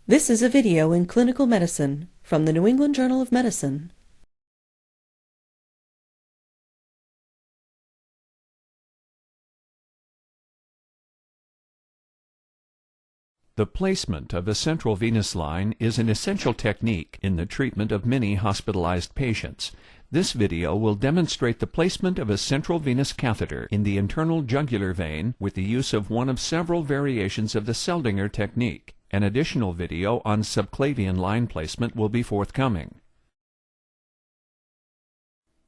This is a video in clinical medicine from the New England Journal of Medicine. The placement of a central venous line is an essential technique in the treatment of many hospitalized patients. This video will demonstrate the placement of a central venous catheter in the internal jugular vein with the use of one of several variations of the Seldinger technique. An additional video on subclavian line placement will be forthcoming.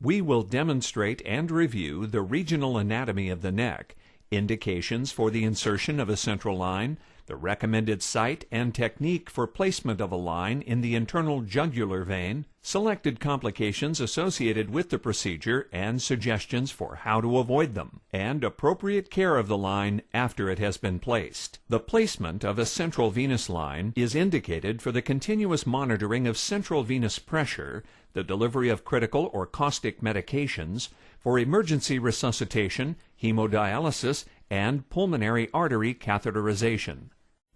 We will demonstrate and review the regional anatomy of the neck, indications for the insertion of a central line, the recommended site and technique for placement of a line in the internal jugular vein, selected complications associated with the procedure and suggestions for how to avoid them, and appropriate care of the line after it has been placed. The placement of a central venous line is indicated for the continuous monitoring of central venous pressure, the delivery of critical or caustic medications, for emergency resuscitation, hemodialysis, and pulmonary artery catheterization.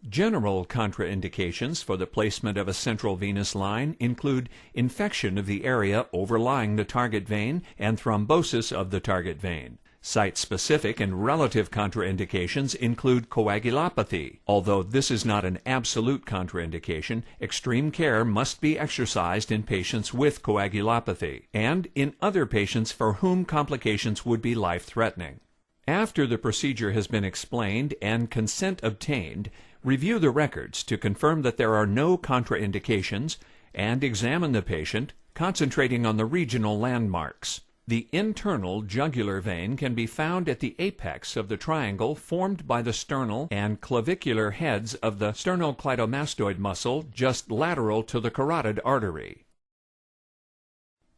General contraindications for the placement of a central venous line include infection of the area overlying the target vein and thrombosis of the target vein. Site-specific and relative contraindications include coagulopathy. Although this is not an absolute contraindication, extreme care must be exercised in patients with coagulopathy and in other patients for whom complications would be life-threatening. After the procedure has been explained and consent obtained, review the records to confirm that there are no contraindications and examine the patient, concentrating on the regional landmarks. The internal jugular vein can be found at the apex of the triangle formed by the sternal and clavicular heads of the sternocleidomastoid muscle just lateral to the carotid artery.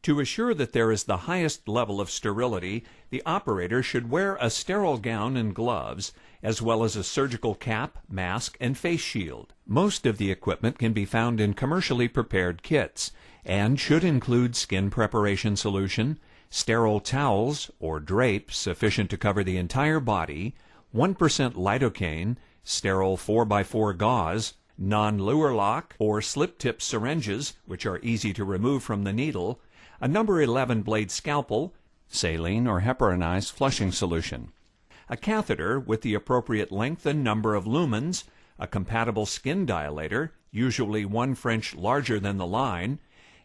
To assure that there is the highest level of sterility, the operator should wear a sterile gown and gloves, as well as a surgical cap, mask, and face shield. Most of the equipment can be found in commercially prepared kits, and should include skin preparation solution, sterile towels or drapes sufficient to cover the entire body, 1% lidocaine, sterile 4x4 gauze, non-luer lock or slip-tip syringes, which are easy to remove from the needle, a number 11 blade scalpel, saline or heparinized flushing solution, a catheter with the appropriate length and number of lumens, a compatible skin dilator, usually 1 French larger than the line,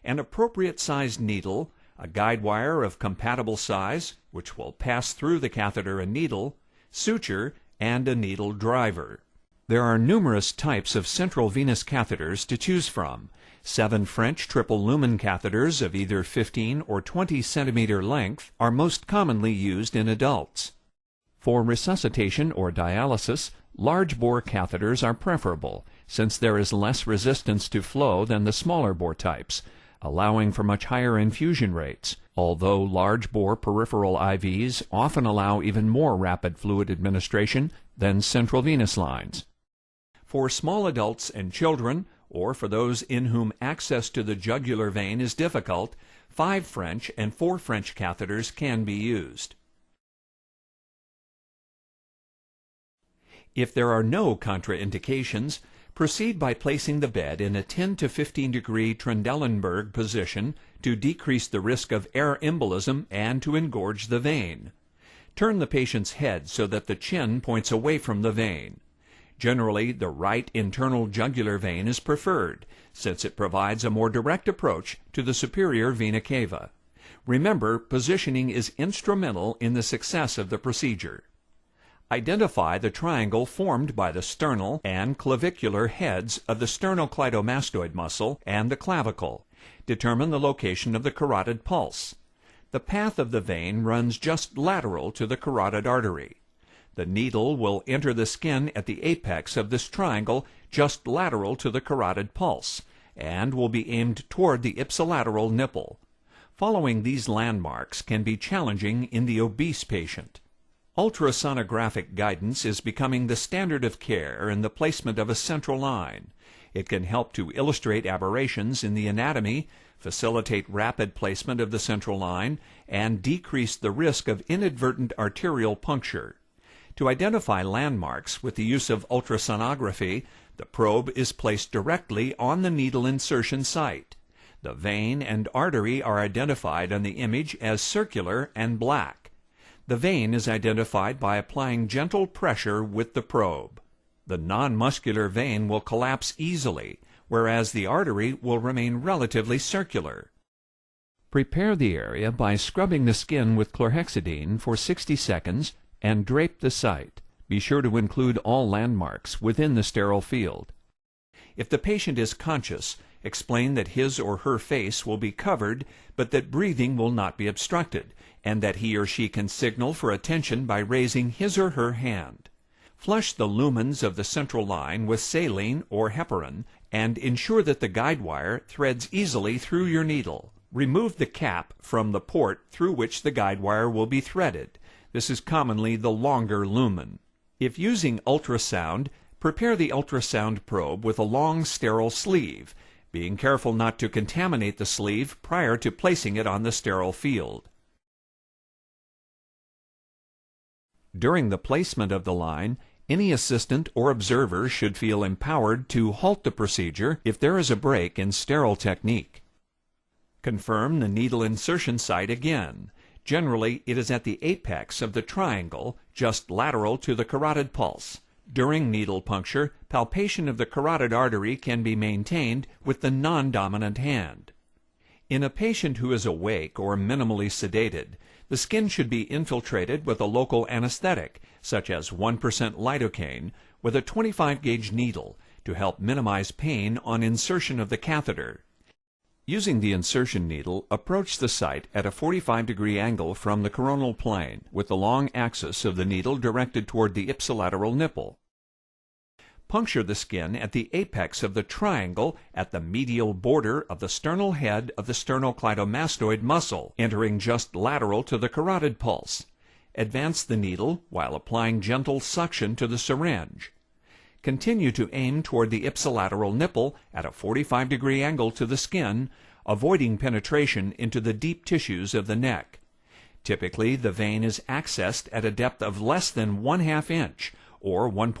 an appropriate sized needle, a guide wire of compatible size, which will pass through the catheter and needle, suture, and a needle driver. There are numerous types of central venous catheters to choose from. 7 French triple lumen catheters of either 15 or 20 centimeter length are most commonly used in adults. For resuscitation or dialysis, large bore catheters are preferable, since there is less resistance to flow than the smaller bore types, allowing for much higher infusion rates, although large bore peripheral IVs often allow even more rapid fluid administration than central venous lines. For small adults and children, or for those in whom access to the jugular vein is difficult, 5 French and 4 French catheters can be used. If there are no contraindications, proceed by placing the bed in a 10 to 15 degree Trendelenburg position to decrease the risk of air embolism and to engorge the vein. Turn the patient's head so that the chin points away from the vein. Generally, the right internal jugular vein is preferred, since it provides a more direct approach to the superior vena cava. Remember, positioning is instrumental in the success of the procedure. Identify the triangle formed by the sternal and clavicular heads of the sternocleidomastoid muscle and the clavicle. Determine the location of the carotid pulse. The path of the vein runs just lateral to the carotid artery. The needle will enter the skin at the apex of this triangle just lateral to the carotid pulse, and will be aimed toward the ipsilateral nipple. Following these landmarks can be challenging in the obese patient. Ultrasonographic guidance is becoming the standard of care in the placement of a central line. It can help to illustrate aberrations in the anatomy, facilitate rapid placement of the central line, and decrease the risk of inadvertent arterial puncture. To identify landmarks with the use of ultrasonography, the probe is placed directly on the needle insertion site. The vein and artery are identified on the image as circular and black. The vein is identified by applying gentle pressure with the probe. The non-muscular vein will collapse easily, whereas the artery will remain relatively circular. Prepare the area by scrubbing the skin with chlorhexidine for 60 seconds and drape the site. Be sure to include all landmarks within the sterile field. If the patient is conscious, explain that his or her face will be covered, but that breathing will not be obstructed, and that he or she can signal for attention by raising his or her hand. Flush the lumens of the central line with saline or heparin, and ensure that the guide wire threads easily through your needle. Remove the cap from the port through which the guide wire will be threaded. This is commonly the longer lumen. If using ultrasound, prepare the ultrasound probe with a long sterile sleeve, being careful not to contaminate the sleeve prior to placing it on the sterile field. During the placement of the line, any assistant or observer should feel empowered to halt the procedure if there is a break in sterile technique. Confirm the needle insertion site again. Generally, it is at the apex of the triangle, just lateral to the carotid pulse. During needle puncture, palpation of the carotid artery can be maintained with the non-dominant hand. In a patient who is awake or minimally sedated, the skin should be infiltrated with a local anesthetic, such as 1% lidocaine, with a 25-gauge needle to help minimize pain on insertion of the catheter. Using the insertion needle, approach the site at a 45-degree angle from the coronal plane, with the long axis of the needle directed toward the ipsilateral nipple. Puncture the skin at the apex of the triangle at the medial border of the sternal head of the sternocleidomastoid muscle, entering just lateral to the carotid pulse. Advance the needle while applying gentle suction to the syringe. Continue to aim toward the ipsilateral nipple at a 45-degree angle to the skin, avoiding penetration into the deep tissues of the neck. Typically, the vein is accessed at a depth of less than 1/2 inch, or 1.